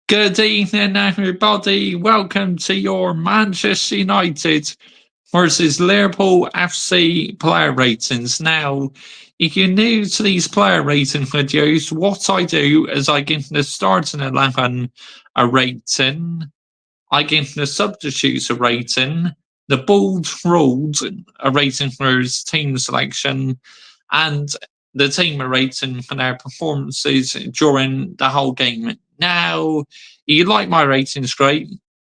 Good evening, everybody. Welcome to your Manchester United versus Liverpool FC player ratings. Now, if you're new to these player rating videos, what I do is I give the starting 11 a rating, I give the substitutes a rating, the bold ruled a rating for his team selection, and the team are rating for their performances during the whole game. Now, you like my ratings, great.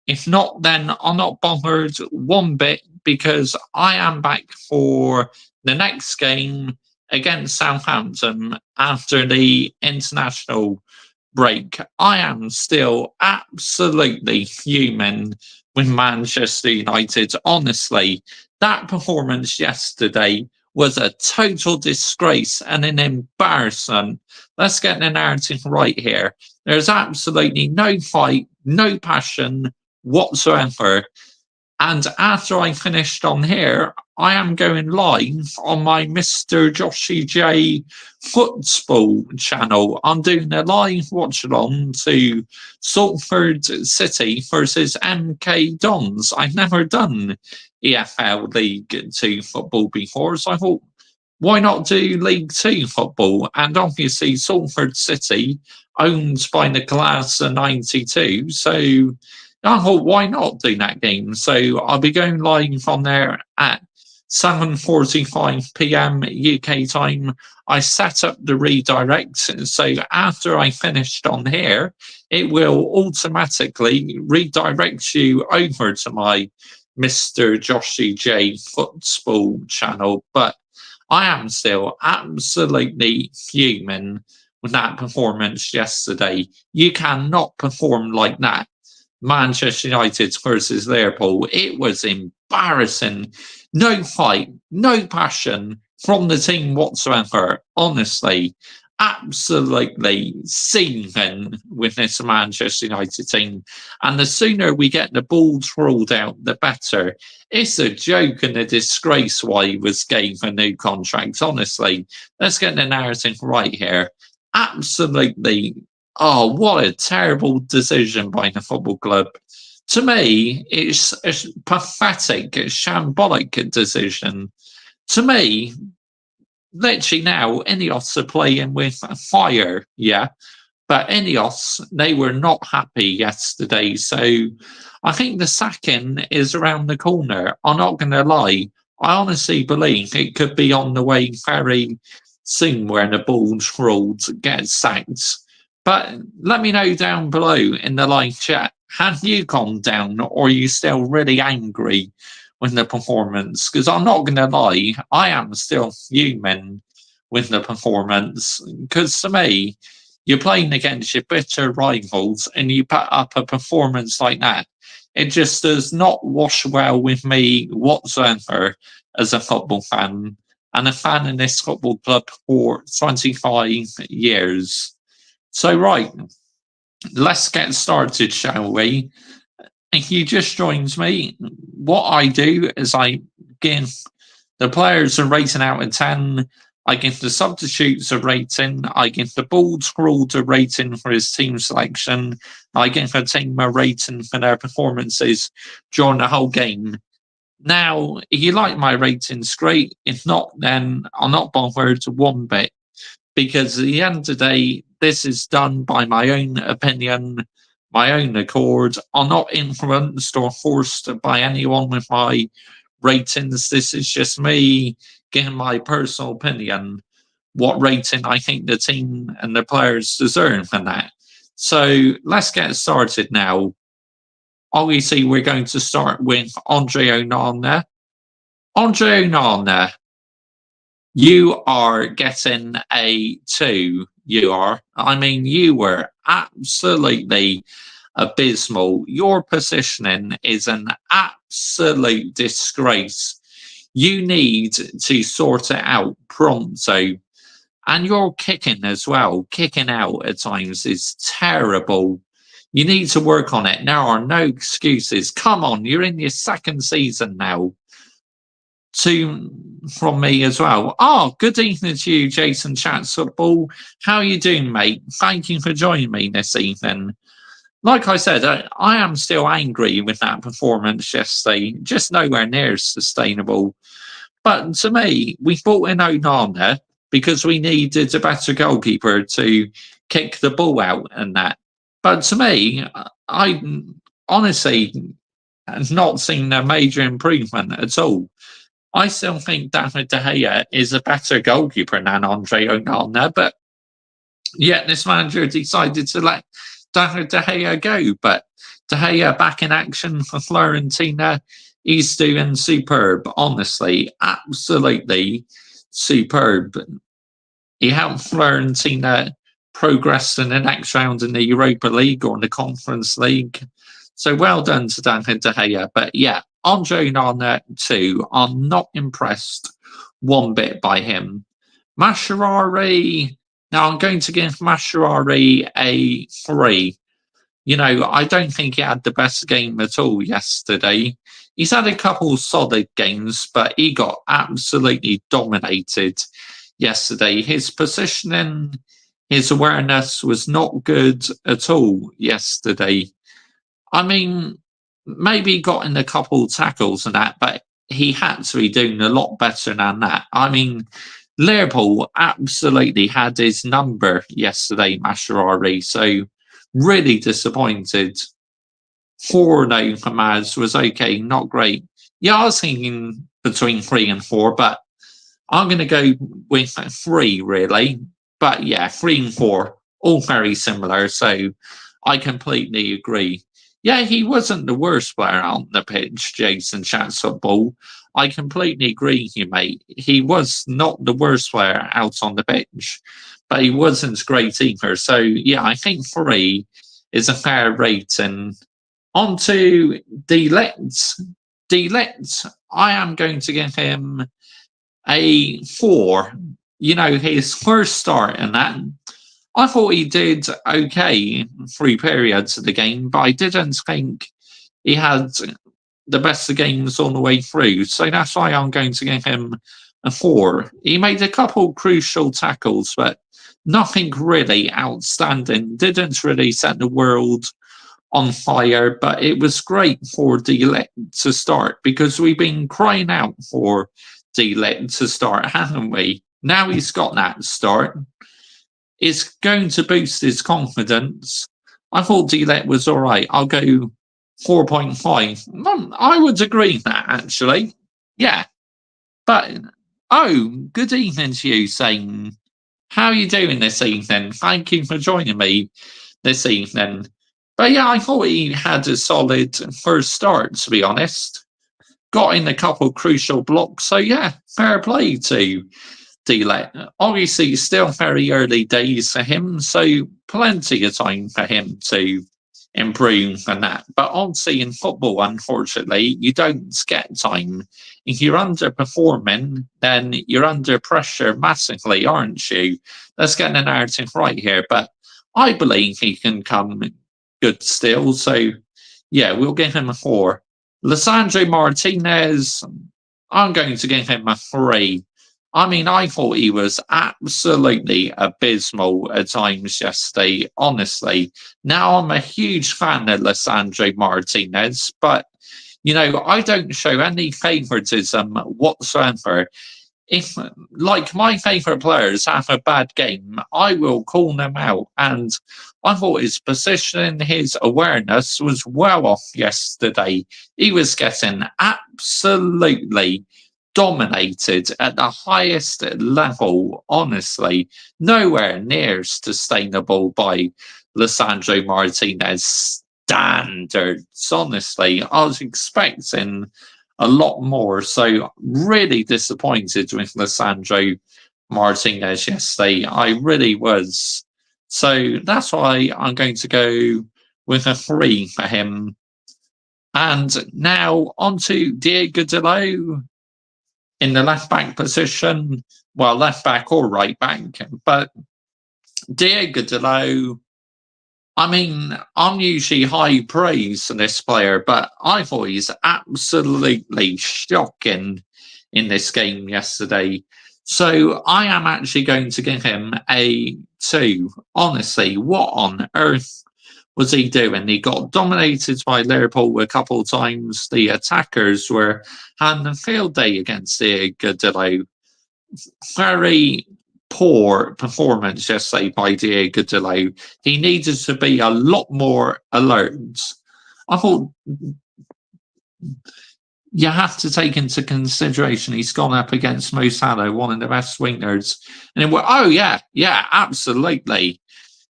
If not, then I'm not bothered one bit because I am back for the next game against Southampton after the international break. I am still absolutely fuming with Manchester United. Honestly, that performance yesterday was a total disgrace and an embarrassment. Let's get the narrative right here. There's absolutely no fight, no passion whatsoever. And after I finished on here, I am going live on my Mr. Joshy J football channel. I'm doing a live watch along to Salford City versus MK Dons. I've never done EFL League 2 football before, so I thought, why not do League 2 football? And obviously, Salford City, owned by the class of 92, so I thought, why not do that game? So I'll be going live on there at 7:45 p.m. UK time. I set up the redirect, so after I finished on here, it will automatically redirect you over to my Mr. Joshy J football channel. But I am still absolutely fuming with that performance yesterday. You cannot perform like that. Manchester United versus Liverpool. It was embarrassing. No fight, no passion from the team whatsoever. Honestly, absolutely seething with this Manchester United team. And the sooner we get the balls ruled out, the better. It's a joke and a disgrace why he was gave a new contract. Honestly, let's get the narrative right here. Absolutely. Oh, what a terrible decision by the football club. To me, it's a pathetic, shambolic decision. To me, literally now, Ineos are playing with fire, yeah. But Ineos, they were not happy yesterday. So I think the sacking is around the corner. I'm not going to lie. I honestly believe it could be on the way very soon where the ball's ruled gets sacked. But let me know down below in the live chat. Have you gone down or are you still really angry with the performance? Because I'm not going to lie, I am still fuming with the performance. Because to me, you're playing against your bitter rivals and you put up a performance like that. It just does not wash well with me whatsoever as a football fan and a fan in this football club for 25 years. So, right, let's get started, shall we? If you just joined me, what I do is I give the players a rating out of 10. I give the substitutes a rating. I give the ball scrawled a rating for his team selection. I give a team a rating for their performances during the whole game. Now, if you like my ratings, great. If not, then I'm not bothered one bit. Because at the end of the day, this is done by my own opinion, my own accord. I'm not influenced or forced by anyone with my ratings. This is just me giving my personal opinion, what rating I think the team and the players deserve in that. So let's get started now. Obviously, we're going to start with Andre Onana. Andre Onana, you are getting a 2. You are. I mean, you were absolutely abysmal. Your positioning is an absolute disgrace. You need to sort it out pronto. And your kicking as well, kicking out at times is terrible. You need to work on it. There are no excuses. Come on, you're in your second season now. Two from me as well. Oh, good evening to you, Jason Chats Football. How are you doing, mate? Thank you for joining me this evening. like I said, I am still angry with that performance yesterday. Just nowhere near sustainable. But to me, we brought in Onana because we needed a better goalkeeper to kick the ball out and that. But to me, I honestly have not seen a major improvement at all. I still think David De Gea is a better goalkeeper than Andre Onana, but yet this manager decided to let David De Gea go. But De Gea back in action for Florentina, he's doing superb, honestly, absolutely superb. He helped Florentina progress in the next round in the Europa League or in the Conference League. So well done to David De Gea. But yeah, Andre Onana too. I'm not impressed one bit by him. Mascherari. Now I'm going to give Mascherari a 3. You know, I don't think he had the best game at all yesterday. He's had a couple solid games, but he got absolutely dominated yesterday. His positioning, his awareness was not good at all yesterday. I mean, maybe he got in a couple tackles and that, but he had to be doing a lot better than that. I mean, Liverpool absolutely had his number yesterday, Mascherari. So really disappointed. 4 no from Maz was okay, not great. Yeah, I was thinking between 3 and 4, but I'm going to go with 3 really. But yeah, 3 and 4, all very similar. So I completely agree. Yeah, he wasn't the worst player on the pitch, Jason Chats Football. I completely agree with you, mate. He was not the worst player out on the pitch, but he wasn't great either. So yeah, I think 3 is a fair rating. On to Delict. Delict, I am going to give him a 4. You know, his first start in that, I thought he did okay 3 periods of the game, but I didn't think he had the best of games all the way through. So that's why I'm going to give him a 4. He made a couple crucial tackles, but nothing really outstanding. Didn't really set the world on fire, but it was great for Delict to start because we've been crying out for Delict to start, haven't we? Now he's got that start. It's going to boost his confidence. I thought Delict was all right. I'll go 4.5. I would agree with that, actually. Yeah. But, oh, good evening to you, Satan. How are you doing this evening? Thank you for joining me this evening. But yeah, I thought he had a solid first start, to be honest. Got in a couple crucial blocks. So yeah, fair play to Delict. Obviously, still very early days for him, so plenty of time for him to improve and that. But obviously, in football, unfortunately, you don't get time. If you're underperforming, then you're under pressure massively, aren't you? Let's get the narrative right here. But I believe he can come good still. So, yeah, we'll give him a 4. Lisandro Martinez, I'm going to give him a 3. I mean, I thought he was absolutely abysmal at times yesterday, honestly. Now, I'm a huge fan of Lisandro Martinez, but, you know, I don't show any favouritism whatsoever. If, like, my favourite players have a bad game, I will call them out. And I thought his position, his awareness was well off yesterday. He was getting absolutely dominated at the highest level, honestly. Nowhere near sustainable by Lisandro Martinez standards, honestly. I was expecting a lot more, so really disappointed with Lisandro Martinez yesterday. I really was. So that's why I'm going to go with a 3 for him. And now on to Diego Dalot in the left back position. Well, left back or right back. But Diego Dalot, I mean, I'm usually high praise for this player, but I thought he's absolutely shocking in this game yesterday. So I am actually going to give him a 2. Honestly, what on earth was he doing? He got dominated by Liverpool a couple of times. The attackers were having a field day against the Godillo. Very poor performance yesterday by Diego Dello. He needed to be a lot more alert. I thought you have to take into consideration he's gone up against Mo Salah, one of the best wingers. And it went, oh, yeah, absolutely.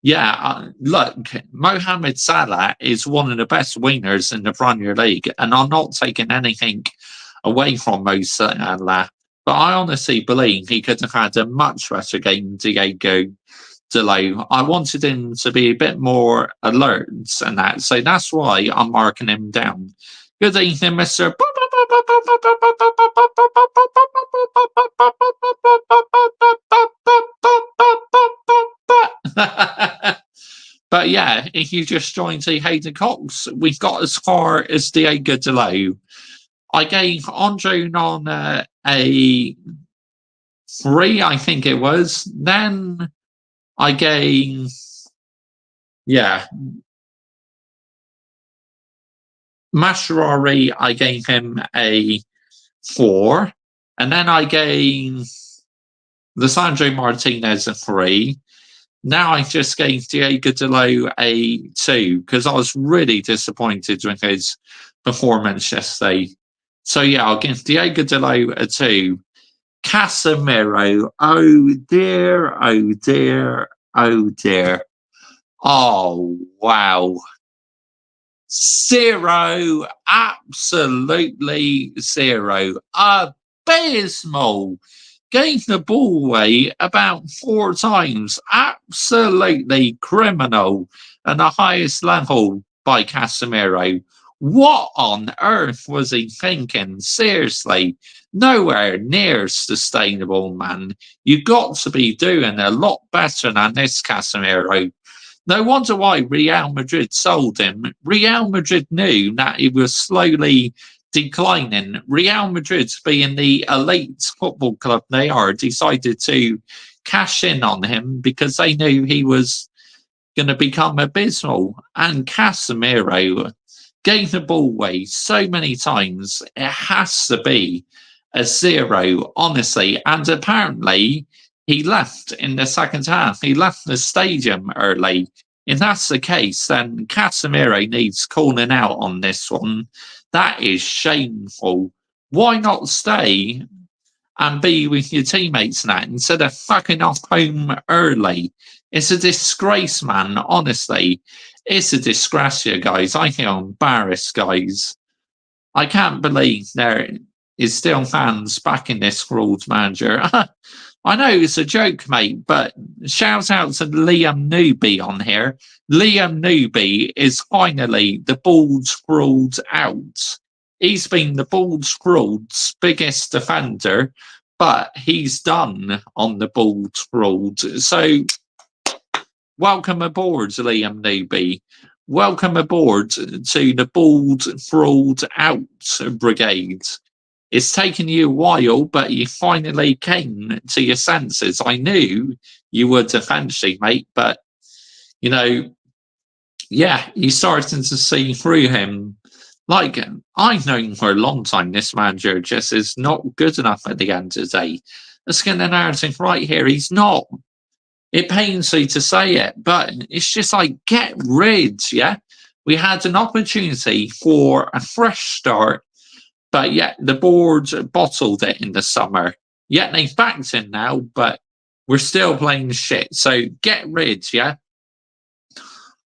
Yeah, look, Mohamed Salah is one of the best wingers in the Premier League, and I'm not taking anything away from Mo Salah. But I honestly believe he could have had a much better game, Diego Dello. I wanted him to be a bit more alert and that, so that's why I'm marking him down. Good evening, Mr. But yeah, if you just joined the Hayden Cox, we've got as far as Diego Dello. I gave Andre on a 3, I think it was. Then I gave, Mascherari, I gave him a 4. And then I gave Lisandro Martinez a 3. Now I just gave Diego Dello a 2 because I was really disappointed with his performance yesterday. So yeah, I'll give Diego Dello a 2. Casemiro, oh dear, oh dear, oh dear. Oh wow. 0, absolutely 0. Abysmal. Gave the ball away about 4 times. Absolutely criminal at the highest level by Casemiro. What on earth was he thinking? Seriously, nowhere near sustainable, man. You got to be doing a lot better than this, Casemiro. No wonder why Real Madrid sold him. Real Madrid knew that he was slowly declining. Real Madrid, being the elite football club they are, decided to cash in on him because they knew he was going to become abysmal. And Casemiro gave the ball away so many times. It has to be a 0, honestly. And apparently, he left in the second half. He left the stadium early. If that's the case, then Casemiro needs calling out on this one. That is shameful. Why not stay and be with your teammates now instead of fucking off home early? It's a disgrace, man. Honestly, it's a disgrace, you guys. I feel embarrassed, guys. I can't believe there is still fans backing this fraud manager. I know it's a joke, mate, but shout out to Liam Newby on here. Liam Newby is finally the bald scrawled out. He's been the bald scrawled's biggest defender, but he's done on the bald scrawled. So welcome aboard, Liam Newby. Welcome aboard to the bald scrawled out brigade. It's taken you a while, but you finally came to your senses. I knew you would eventually, mate, but, you know, yeah, you're starting to see through him. Like, I've known for a long time this manager just is not good enough at the end of the day. Let's get the narrative right here. He's not. It pains me to say it, but it's just like, get rid, yeah? We had an opportunity for a fresh start, but yet the board bottled it in the summer. Yet they've backed in now, but we're still playing shit. So get rid, yeah?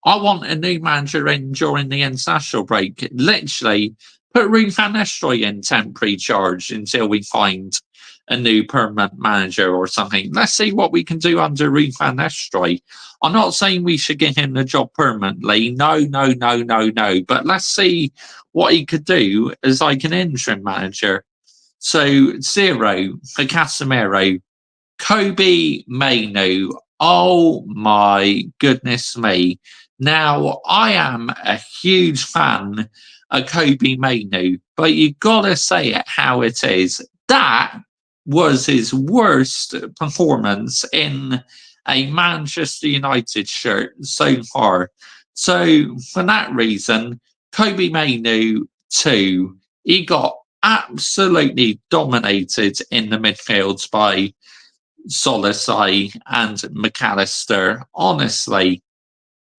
I want a new manager in during the international break. Literally, put Ruud van Nistelrooy in temporary charge until we find a new permanent manager or something. Let's see what we can do under Ruud van Nistelrooy. I'm not saying we should give him the job permanently. No. But let's see what he could do as like an interim manager. So 0 for Casemiro. Kobe Mainu. Oh my goodness me. Now, I am a huge fan of Kobe Mainu, but you gotta say it how it is. That was his worst performance in a Manchester United shirt so far. So for that reason, Kobe Mainu too, he got absolutely dominated in the midfield by Solisai and McAllister. Honestly,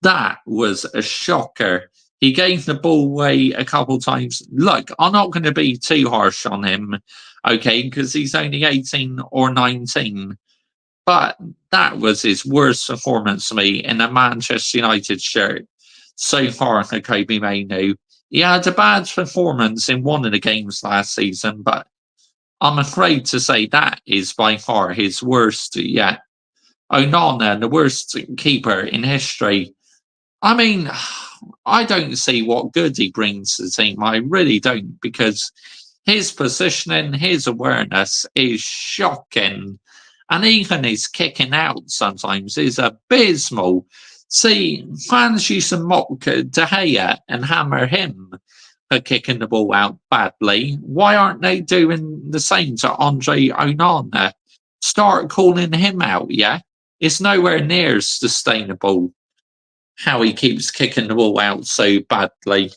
that was a shocker. He gave the ball away a couple times. Look, I'm not going to be too harsh on him, okay, because he's only 18 or 19. But that was his worst performance to me in a Manchester United shirt so far for Kobe Mainu. He had a bad performance in one of the games last season, but I'm afraid to say that is by far his worst yet. Onana, the worst keeper in history. I mean, I don't see what good he brings to the team. I really don't, because his positioning, his awareness is shocking. And even his kicking out sometimes is abysmal. See, fans used to mock De Gea and hammer him for kicking the ball out badly. Why aren't they doing the same to Andre Onana? Start calling him out, yeah? It's nowhere near as sustainable how he keeps kicking the ball out so badly.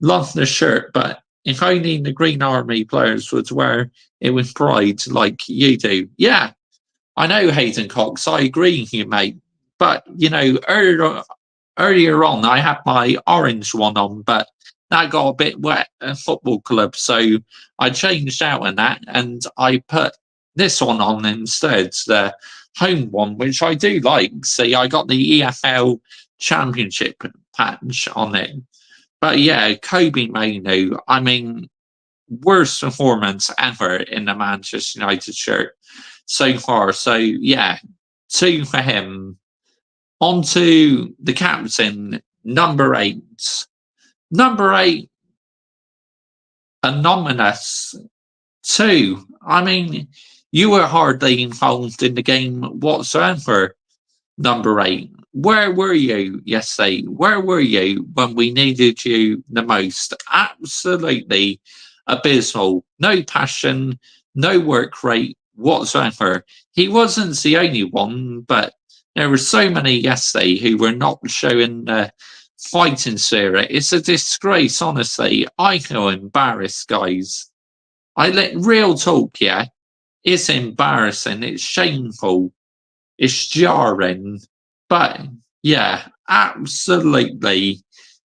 Love the shirt, but if only the Green Army players would wear it with pride like you do. Yeah, I know, Hayden Cox, I agree with you, mate. But, earlier on, I had my orange one on, but that got a bit wet at football club. So I changed out in that and I put this one on instead, the home one, which I do like. See, I got the EFL Championship patch on it. But yeah, Kobe Mainu, I mean, worst performance ever in the Manchester United shirt so far. So yeah, two for him. On to the captain, number 8. Number 8, anonymous too. I mean, you were hardly involved in the game whatsoever, number 8. Where were you yesterday? Where were you when we needed you the most? Absolutely abysmal. No passion, no work rate whatsoever. He wasn't the only one, but there were so many yesterday who were not showing the fighting spirit. It's a disgrace, honestly. I feel embarrassed, guys. I let real talk, yeah. It's embarrassing. It's shameful. It's jarring. But yeah, absolutely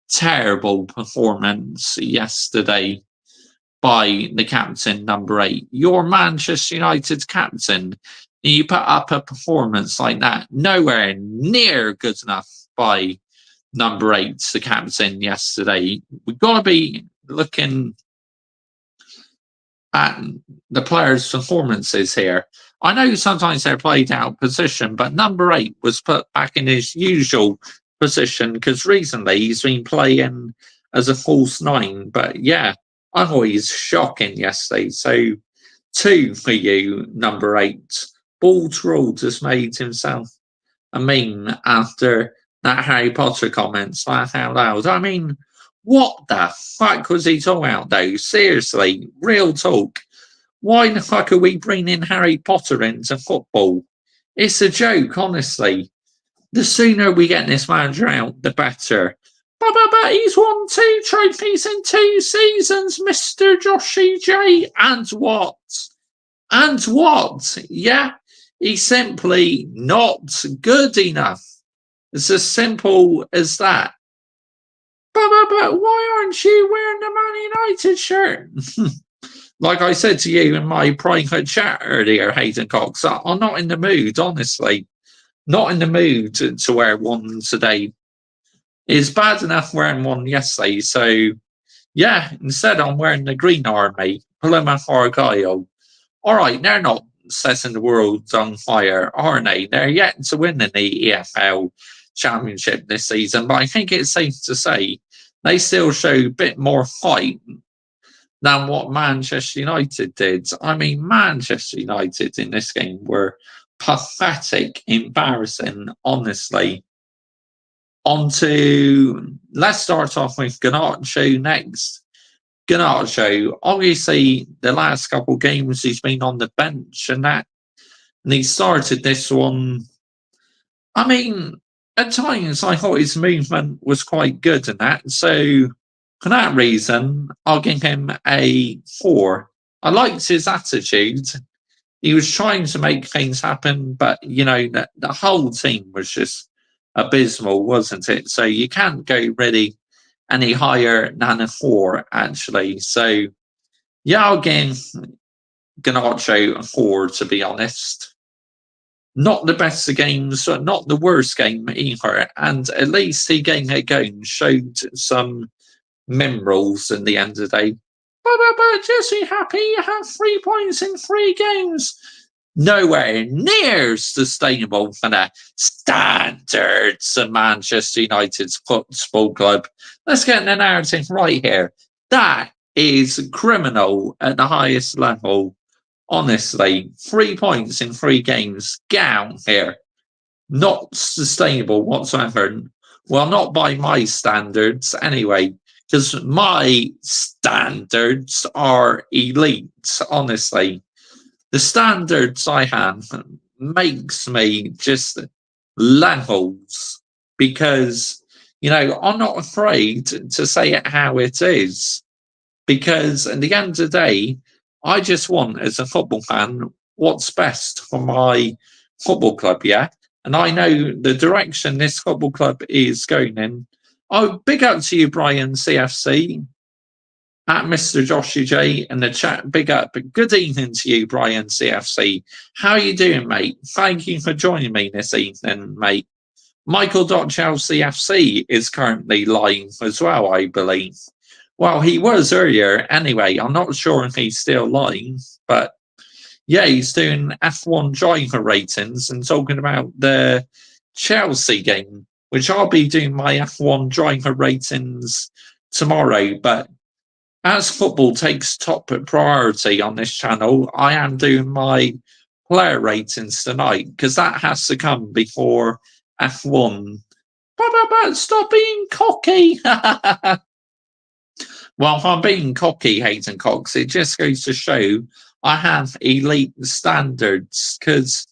terrible performance yesterday by the captain, number 8. Your Manchester United captain, and you put up a performance like that, nowhere near good enough by number 8, the captain yesterday. We've got to be looking at the players' performances here. I know sometimes they're played out of position, but number 8 was put back in his usual position because recently he's been playing as a false 9. But yeah, I thought he's shocking yesterday. So 2 for you, number 8. Ball just made himself a meme after that Harry Potter comments, laugh out loud. I mean, what the fuck was he talking about, though? Seriously, real talk. Why the fuck are we bringing Harry Potter into football? It's a joke, honestly. The sooner we get this manager out, the better. But he's won 2 trophies in 2 seasons, Mr. Joshy J. And what? And what? Yeah, he's simply not good enough. It's as simple as that. But why aren't you wearing the Man United shirt? Like I said to you in my private chat earlier, Hayden Cox, I'm not in the mood, honestly. Not in the mood to wear one today. It's bad enough wearing one yesterday, so yeah, instead I'm wearing the Green Army, Plymouth Argyle. All right, they're not setting the world on fire, are they? They're yet to win in the EFL Championship this season, but I think it's safe to say they still show a bit more fight than what Manchester United did. I mean, Manchester United in this game were pathetic, embarrassing, honestly. Let's start off with Garnacho next. Garnacho, obviously, the last couple of games he's been on the bench and he started this one. I mean, At times, I thought his movement was quite good in that. So, for that reason, I'll give him a 4. I liked his attitude. He was trying to make things happen, but the whole team was just abysmal, wasn't it? So you can't go really any higher than a 4, actually. So yeah, I'll give Ganacho a 4, to be honest. Not the best of games, not the worst game either. And at least he gave it go and showed some minerals in the end of the day. But just be happy you have 3 points in 3 games. Nowhere near sustainable for the standards of Manchester United's football club. Let's get the narrative right here. That is criminal at the highest level. Honestly, 3 points in 3 games. Get out here. Not sustainable whatsoever. Well, not by my standards anyway, because my standards are elite, honestly. The standards I have makes me just levels because, I'm not afraid to say it how it is. Because at the end of the day, I just want, as a football fan, what's best for my football club, yeah? And I know the direction this football club is going in. Oh, big up to you, Brian CFC, at Mr. Joshy J in the chat. Big up. Good evening to you, Brian CFC. How are you doing, mate? Thank you for joining me this evening, mate. Michael.CFC is currently live as well, I believe. Well, he was earlier anyway. I'm not sure if he's still live, but yeah, he's doing F1 driver ratings and talking about the Chelsea game, which I'll be doing my F1 driver ratings tomorrow. But as football takes top priority on this channel, I am doing my player ratings tonight because that has to come before F1. But stop being cocky. Well, if I'm being cocky, Hayden Cox, it just goes to show I have elite standards because,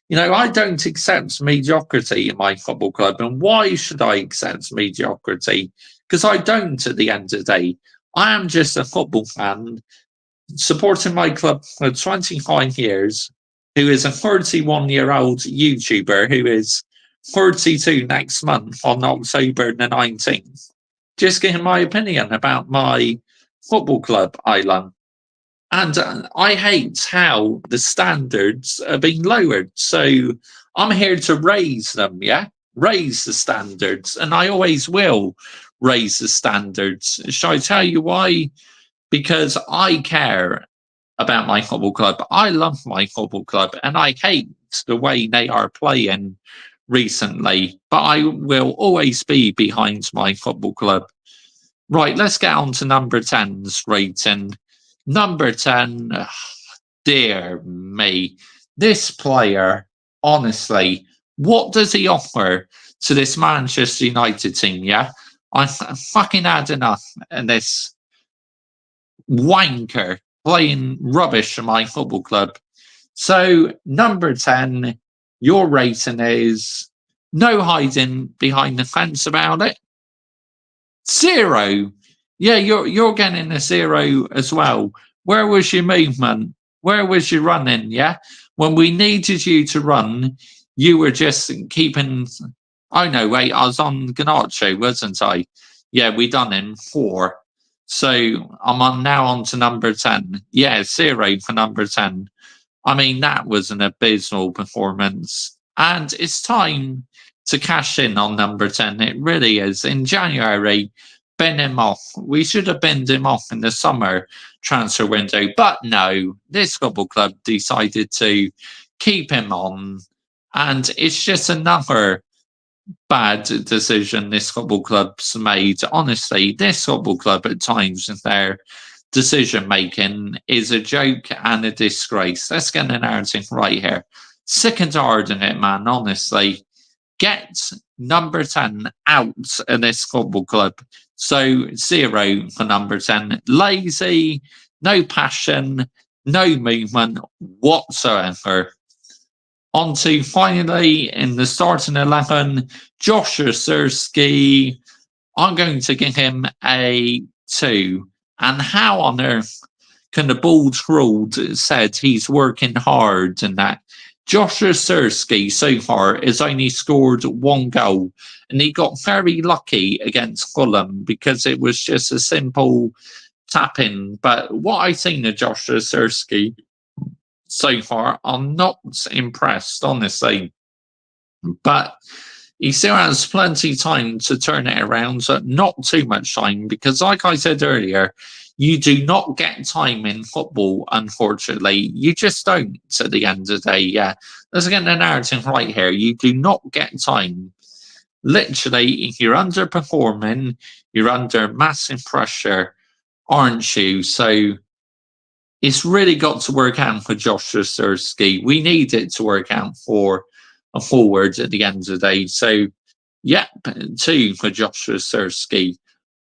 I don't accept mediocrity in my football club. And why should I accept mediocrity? Because I don't at the end of the day. I am just a football fan supporting my club for 25 years, who is a 31-year-old YouTuber who is 32 next month on October the 19th. Just giving my opinion about my football club, Island. And I hate how the standards are being lowered. So I'm here to raise them, yeah? Raise the standards. And I always will raise the standards. Shall I tell you why? Because I care about my football club. I love my football club and I hate the way they are playing recently. But I will always be behind my football club. Right, let's get on to number 10's rating. Number 10, dear me. This player, honestly, what does he offer to this Manchester United team, yeah? I fucking had enough of this wanker playing rubbish in my football club. So, number 10, your rating is no hiding behind the fence about it. 0. Yeah, you're getting a 0 as well. Where was your movement? Where was your running? Yeah, when we needed you to run, you were just keeping. Oh no, wait, I was on Ganacho, wasn't I? Yeah, we done him 4. So I'm now on to number 10. Yeah, 0 for number 10. I mean, that was an abysmal performance, and it's time to cash in on number 10. It really is. In January, bin him off. We should have binned him off in the summer transfer window, but no, this football club decided to keep him on, and it's just another bad decision this football club's made. Honestly, this football club at times in their decision making is a joke and a disgrace. Let's get the narrative right here. Sick and tired of it, man, honestly. Get number 10 out of this football club. So 0 for number 10. Lazy, no passion, no movement whatsoever. On to finally in the starting 11, Josh Osurski. I'm going to give him a 2. And how on earth can the bald ruled said he's working hard and that? Josh Osurski so far has only scored 1 goal, and he got very lucky against Fulham because it was just a simple tap in. But what I've seen of Josh Osurski so far, I'm not impressed, honestly. But he still has plenty of time to turn it around, so not too much time, because like I said earlier, you do not get time in football, unfortunately. You just don't at the end of the day. Yeah, let's get the narrative right here. You do not get time. Literally, if you're underperforming, you're under massive pressure, aren't you? So it's really got to work out for Josh Osurski. We need it to work out for a forward at the end of the day. So, yep, 2 for Josh Osurski.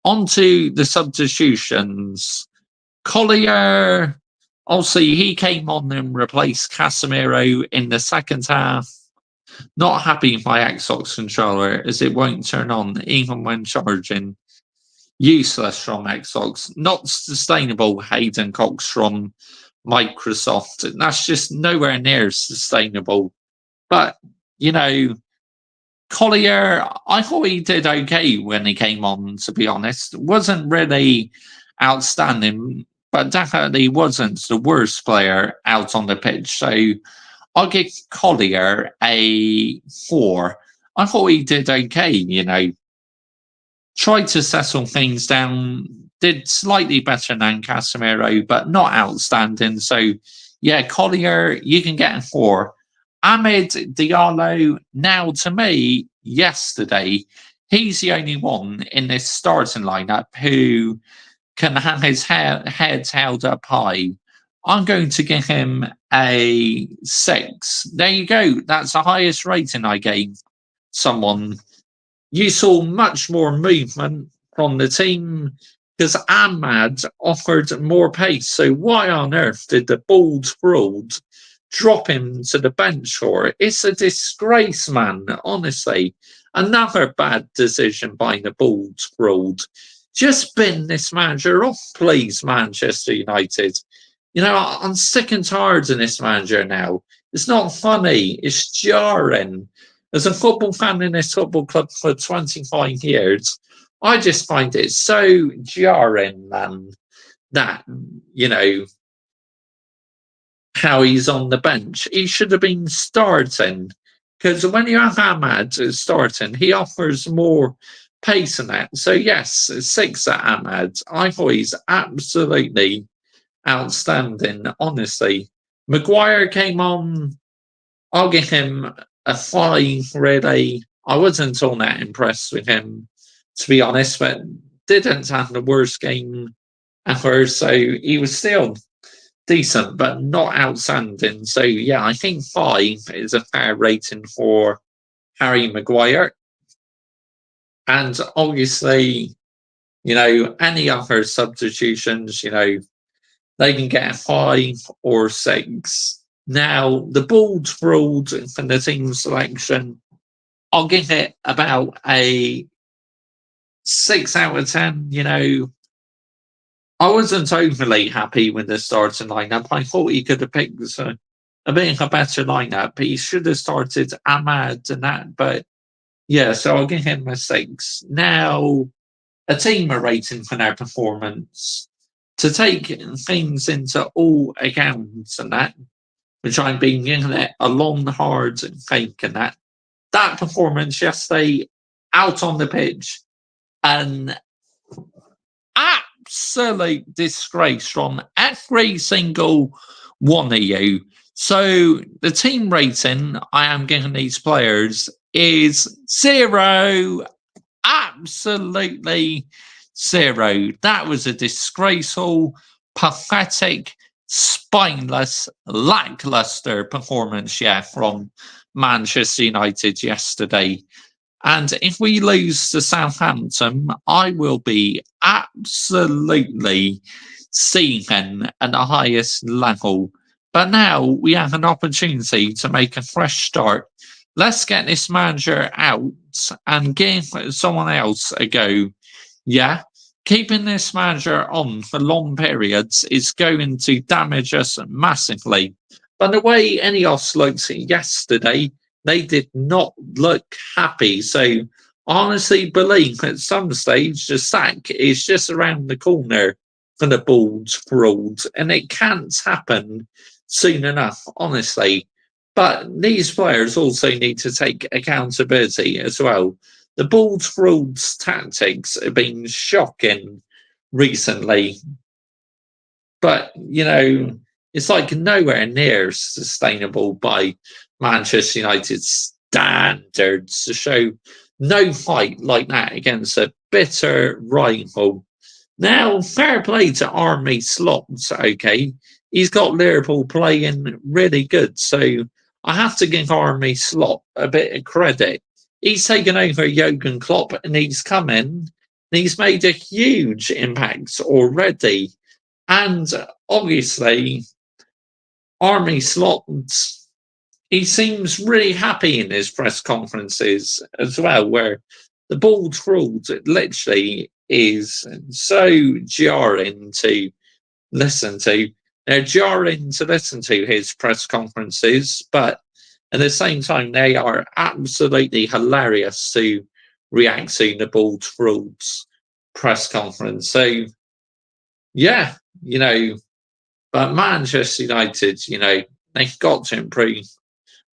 On to the substitutions. Collier, obviously, he came on and replaced Casemiro in the second half. Not happy with my Xbox controller as it won't turn on even when charging. Useless from Xbox. Not sustainable, Hayden Cox from Microsoft. That's just nowhere near sustainable. But, you know, Collier, I thought he did okay when he came on, to be honest. Wasn't really outstanding, but definitely wasn't the worst player out on the pitch. So I'll give Collier a 4. I thought he did okay, you know. Tried to settle things down, did slightly better than Casemiro, but not outstanding. So, yeah, Collier, you can get a 4. Ahmed Diallo, now to me, yesterday, he's the only one in this starting lineup who can have his head held up high. I'm going to give him a 6. There you go. That's the highest rating I gave someone. You saw much more movement from the team because Ahmad offered more pace. So why on earth did the bald ruled drop him to the bench for? It's a disgrace, man, honestly. Another bad decision by the bald ruled. Just bin this manager off, please, Manchester United. You know, I'm sick and tired of this manager now. It's not funny. It's jarring. As a football fan in this football club for 25 years, I just find it so jarring, man, that, you know, how he's on the bench. He should have been starting, because when you have Ahmad starting, he offers more pace than that. So, yes, 6 at Ahmad. I thought he's absolutely outstanding, honestly. Maguire came on. I'll give him a 5, really. I wasn't all that impressed with him, to be honest, but didn't have the worst game ever, so he was still decent, but not outstanding. So, yeah, I think 5 is a fair rating for Harry Maguire. And obviously, you know, any other substitutions, you know, they can get a 5 or 6. Now, the bald ruled for the team selection, I'll give it about a 6 out of 10. You know, I wasn't overly happy with the starting lineup. I thought he could have picked a bit of a better lineup. He should have started Ahmad and that, but yeah, so I'll give him a 6. Now, a team rating for their performance. To take things into all accounts and that, which I've been giving it a long, hard think, and that performance yesterday out on the pitch, an absolute disgrace from every single one of you. So the team rating I am giving these players is 0. Absolutely 0. That was a disgraceful, pathetic, spineless, lackluster performance, yeah, from Manchester United yesterday. And if we lose to Southampton, I will be absolutely seething at the highest level. But now we have an opportunity to make a fresh start. Let's get this manager out and give someone else a go. Yeah, keeping this manager on for long periods is going to damage us massively. But the way Enios looked yesterday, they did not look happy. So I honestly believe at some stage the sack is just around the corner for the bald fraud, and it can't happen soon enough, honestly. But these players also need to take accountability as well. The bald fraud's tactics have been shocking recently, but it's like nowhere near sustainable by Manchester United standards to show no fight like that against a bitter rival. Now, fair play to Army Slots, okay? He's got Liverpool playing really good, so I have to give Army Slot a bit of credit. He's taken over Jurgen Klopp and he's come in and he's made a huge impact already. And obviously, Army Slot, he seems really happy in his press conferences as well, where the bald fraud literally is so jarring to listen to. They're jarring to listen to his press conferences, but at the same time, they are absolutely hilarious to react to the bald fraud's press conference. So, yeah, but Manchester United, they've got to improve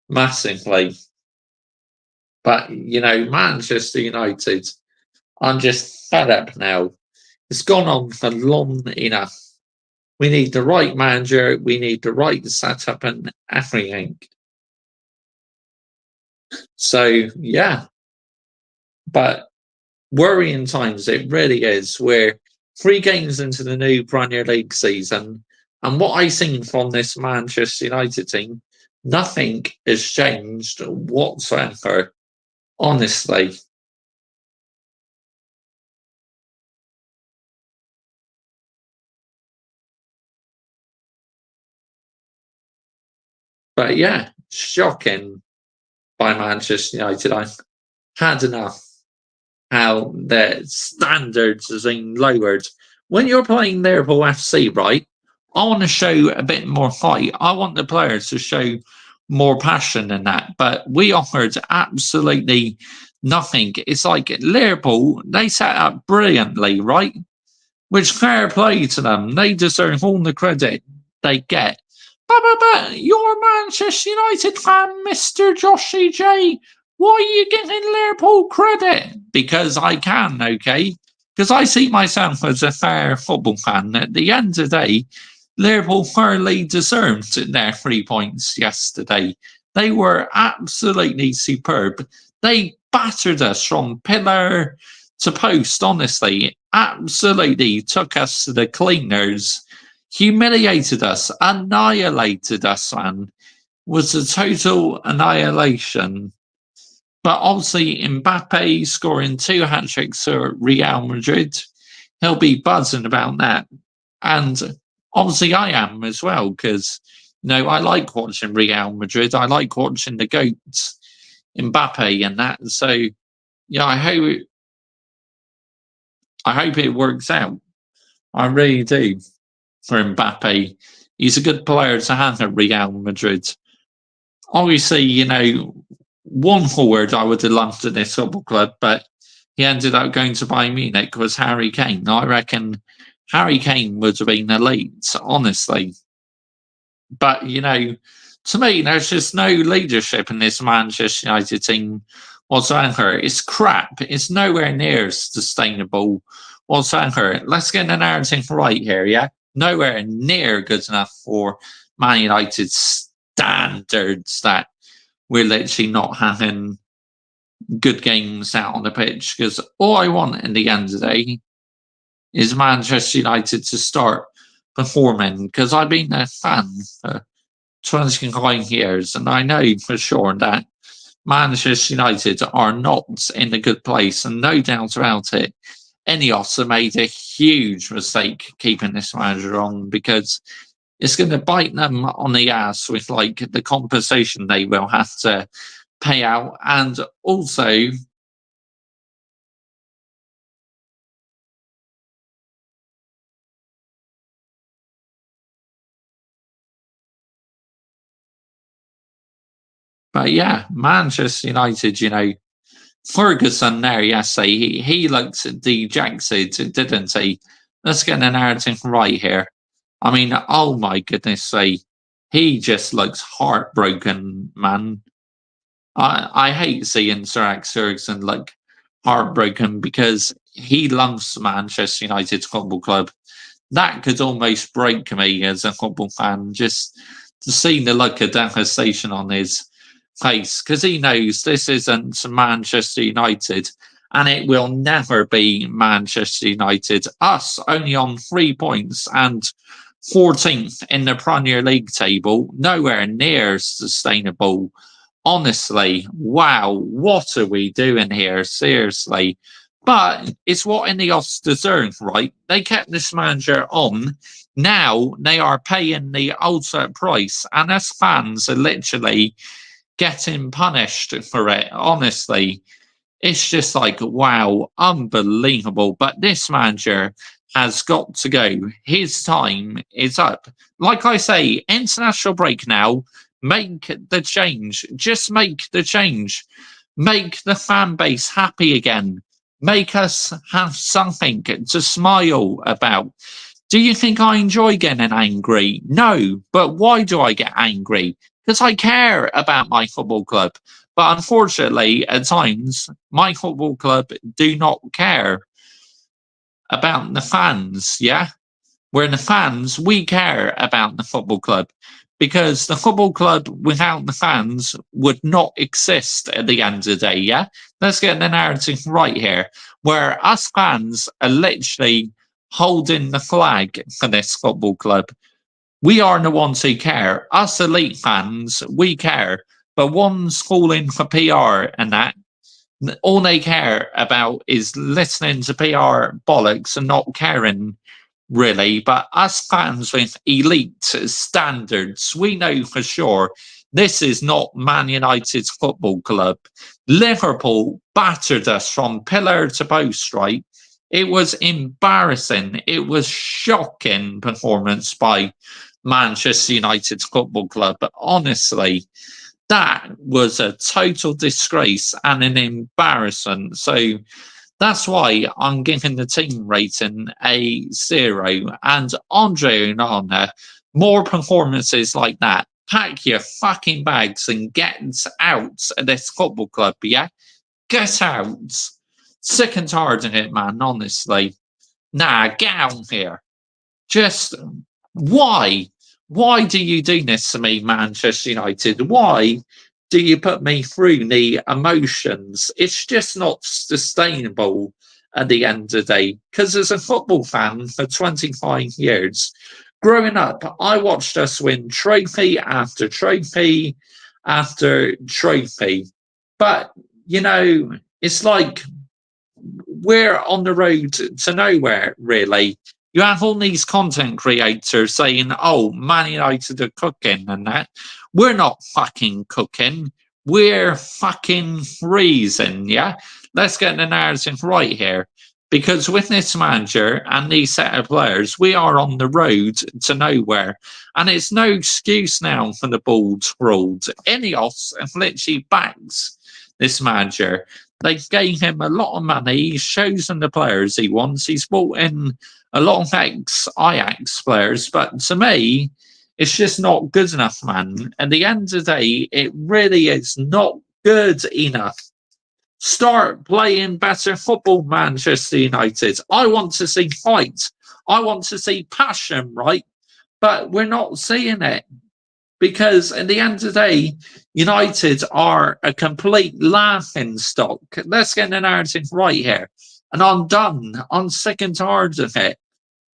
massively. But, Manchester United, I'm just fed up now. It's gone on for long enough. We need the right manager. We need the right setup and everything. So, yeah. But worrying times, it really is. We're 3 games into the new Premier League season. And what I've seen from this Manchester United team, nothing has changed whatsoever. Honestly. But yeah, shocking by Manchester United. I've had enough how their standards have been lowered. When you're playing Liverpool FC, right, I want to show a bit more fight. I want the players to show more passion than that. But we offered absolutely nothing. It's like Liverpool, they set up brilliantly, right? Which fair play to them. They deserve all the credit they get. But you're a Manchester United fan, Mr. Joshy J. Why are you giving Liverpool credit? Because I can, okay? Because I see myself as a fair football fan. At the end of the day, Liverpool fairly deserved their 3 points yesterday. They were absolutely superb. They battered us from pillar to post, honestly. Absolutely took us to the cleaners. Humiliated us, annihilated us, man. Was a total annihilation. But obviously, Mbappe scoring 2 hat tricks for Real Madrid, he'll be buzzing about that. And obviously, I am as well, because I like watching Real Madrid. I like watching the GOATs, Mbappe, and that. So, yeah, I hope it works out. I really do. For Mbappe, he's a good player to have at Real Madrid. Obviously, one forward I would have loved at this football club, but he ended up going to Bayern Munich was Harry Kane. I reckon Harry Kane would have been elite, honestly. But, to me, there's just no leadership in this Manchester United team whatsoever. It's crap. It's nowhere near sustainable whatsoever. Let's get the narrative right here, yeah? Nowhere near good enough for Man United standards that we're literally not having good games out on the pitch. Because all I want in the end of the day is Manchester United to start performing. Because I've been a fan for 25 years, and I know for sure that Manchester United are not in a good place, and no doubt about it. Enios made a huge mistake keeping this manager on because it's going to bite them on the ass with like the compensation they will have to pay out. And also, but yeah, Manchester United, Ferguson there yesterday, he looked dejected, didn't he? Let's get the narrative right here. I mean, oh my goodness, he just looks heartbroken, man. I hate seeing Sir Alex Ferguson look heartbroken because he loves Manchester United Football Club. That could almost break me as a football fan, just to see the look of devastation on his face, because he knows this isn't Manchester United and it will never be Manchester United. Us only on 3 points and 14th in the Premier League table, nowhere near sustainable. Honestly, wow, what are we doing here? Seriously. But it's what Ineos deserve, right? They kept this manager on. Now they are paying the ultimate price, and us fans are literally getting punished for it. Honestly, it's just like, wow, unbelievable. But this manager has got to go. His time is up. Like I say, international break now. Make the change. Just make the change. Make the fan base happy again. Make us have something to smile about. Do you think I enjoy getting angry? No, but why do I get angry? Because I care about my football club. But unfortunately, at times, my football club do not care about the fans, yeah? Where the fans, we care about the football club because the football club without the fans would not exist at the end of the day, yeah? Let's get the narrative right here, where us fans are literally holding the flag for this football club. We are the ones who care. Us elite fans, we care. But ones falling for PR and that, all they care about is listening to PR bollocks and not caring really. But us fans with elite standards, we know for sure this is not Man United's football club. Liverpool battered us from pillar to post, right? It was embarrassing. It was shocking performance by Manchester United Football Club. But honestly, that was a total disgrace and an embarrassment. So that's why I'm giving the team rating a 0. And Andre Onana, more performances like that. Pack your fucking bags and get out of this football club, yeah? Get out. Sick and tired of it, man, honestly. Nah, get out here. Just why? Why do you do this to me, Manchester United? Why do you put me through the emotions? It's just not sustainable at the end of the day. Because as a football fan for 25 years, growing up, I watched us win trophy after trophy after trophy. But, it's like we're on the road to nowhere, really. You have all these content creators saying, oh, Man United are cooking and that. We're not fucking cooking. We're fucking freezing, yeah? Let's get the narrative right here. Because with this manager and these set of players, we are on the road to nowhere. And it's no excuse now for the bald scrawled. Ineos have literally backs this manager. They gave him a lot of money. He's chosen the players he wants. He's brought in a lot of ex-Ajax players. But to me, it's just not good enough, man. At the end of the day, it really is not good enough. Start playing better football, Manchester United. I want to see fight. I want to see passion, right? But we're not seeing it. Because at the end of the day, United are a complete laughing stock. Let's get the narrative right here. And I'm done. I'm sick and tired of it.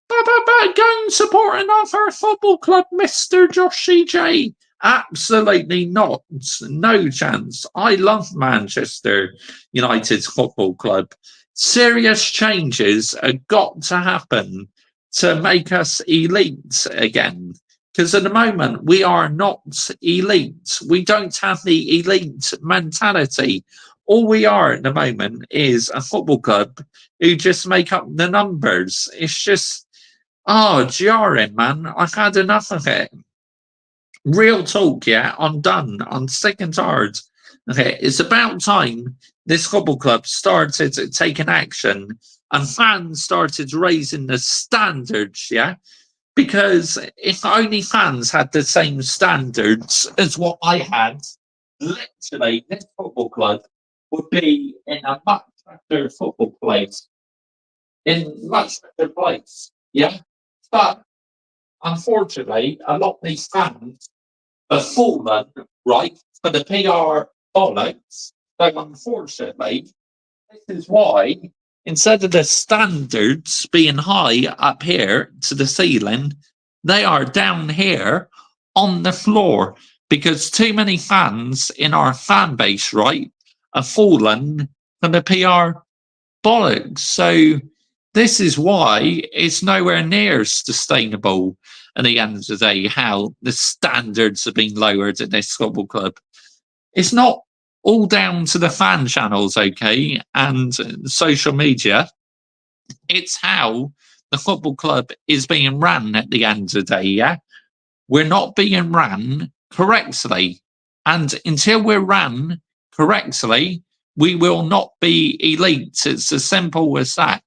Go and support another football club, Mr. Joshy J. Absolutely not. No chance. I love Manchester United's football club. Serious changes have got to happen to make us elite again. Because at the moment, we are not elite. We don't have the elite mentality. All we are at the moment is a football club who just make up the numbers. It's just, oh, jarring, man. I've had enough of it. Real talk, yeah. I'm done. I'm sick and tired. Okay, it's about time this football club started taking action and fans started raising the standards, yeah? Because if only fans had the same standards as what I had, literally this football club would be in a much better football place, in much better place. Yeah. But unfortunately, a lot of these fans have fallen right for the PR bollocks. So unfortunately, this is why instead of the standards being high up here to the ceiling, they are down here on the floor because too many fans in our fan base, right, have fallen for the PR bollocks. So this is why it's nowhere near sustainable at the end of the day how the standards have been lowered at this football club. It's not all down to the fan channels, okay, and social media. It's how the football club is being run at the end of the day, yeah? We're not being run correctly. And until we're run correctly, we will not be elite. It's as simple as that.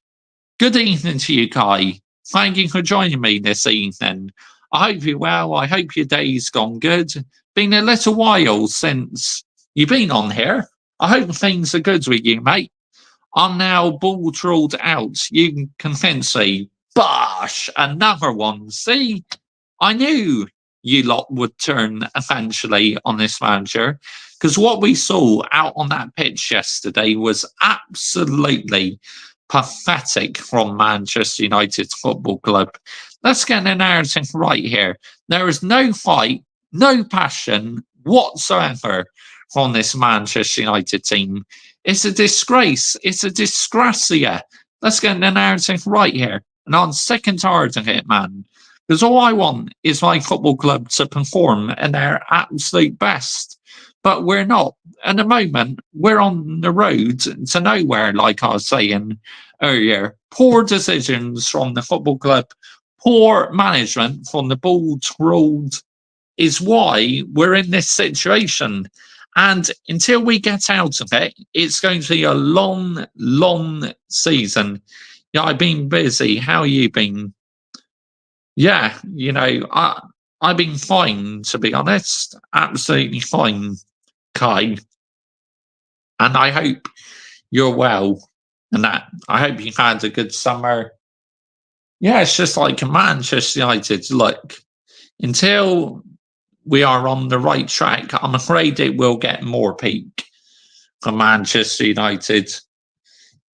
Good evening to you, Kai. Thank you for joining me this evening. I hope you're well. I hope your day's gone good. Been a little while since you've been on here. I hope things are good with you, mate. I'm now ball trolled out. You can see. Bosh! Another one. See? I knew you lot would turn eventually on this manager because what we saw out on that pitch yesterday was absolutely pathetic from Manchester United Football Club. Let's get the narrative right here. There is no fight, no passion whatsoever from this Manchester United team. It's a disgrace. It's a disgracia. Let's get the narrative right here. And I'm sick and tired of it, man. Because all I want is my football club to perform at their absolute best. But we're not. At the moment, we're on the road to nowhere, like I was saying earlier. Poor decisions from the football club, poor management from the ball trolled is why we're in this situation. And until we get out of it, it's going to be a long, long season. Yeah, I've been busy. How you been? Yeah, I've been fine, to be honest. Absolutely fine, Kai. And I hope you're well and that. I hope you had a good summer. Yeah, it's just like Manchester United. Look, until we are on the right track, I'm afraid it will get more peak for Manchester United.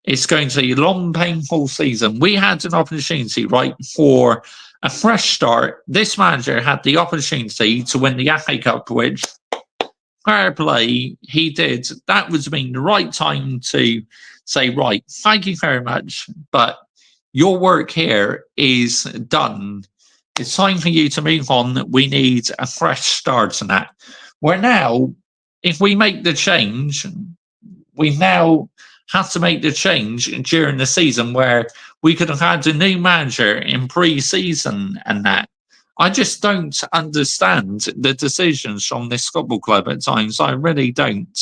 It's going to be a long, painful season. We had an opportunity, right, for a fresh start. This manager had the opportunity to win the FA Cup, which, fair play, he did. That was been the right time to say, right, thank you very much, but your work here is done. It's time for you to move on. We need a fresh start on that. Where now, if we make the change, we now have to make the change during the season where we could have had a new manager in pre-season and that. I just don't understand the decisions from this football club at times. I really don't.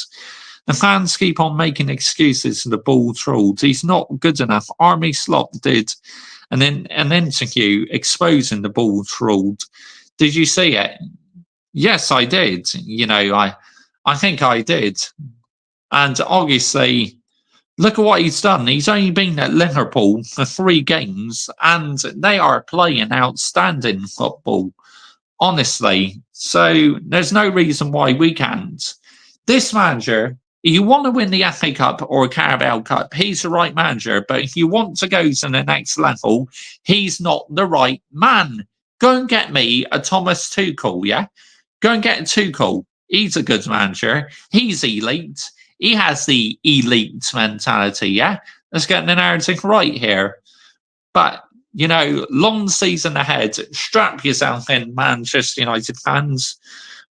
The fans keep on making excuses to the ball trolled. He's not good enough. Army Slot did an interview exposing the ball trolled. Did you see it? Yes, I did. I think I did. And obviously, look at what he's done. He's only been at Liverpool for 3 games, and they are playing outstanding football, honestly. So there's no reason why we can't. This manager, if you want to win the FA Cup or a Carabao Cup, he's the right manager. But if you want to go to the next level, he's not the right man. Go and get me a Thomas Tuchel, yeah? Go and get a Tuchel. He's a good manager. He's elite. He has the elite mentality, yeah? Let's get the narrative right here. But long season ahead. Strap yourself in, Manchester United fans.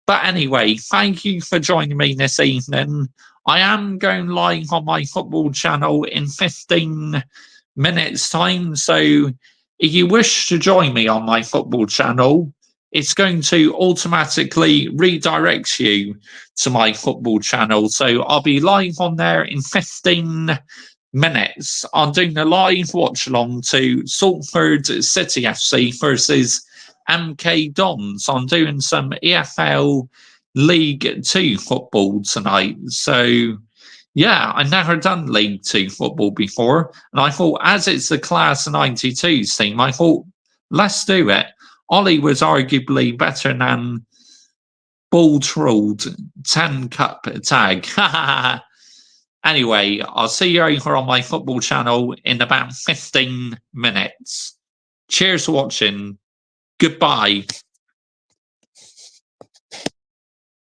But anyway, thank you for joining me this evening. I am going live on my football channel in 15 minutes' time. So if you wish to join me on my football channel, it's going to automatically redirect you to my football channel. So I'll be live on there in 15 minutes. I'm doing a live watch along to Salford City FC versus MK Dons. I'm doing some EFL League 2 football tonight. So yeah, I've never done League 2 football before. And I thought, as it's the Class 92s team, I thought, let's do it. Ollie was arguably better than Ball Trolled 10 Cup tag. Anyway, I'll see you over on my football channel in about 15 minutes. Cheers for watching. Goodbye.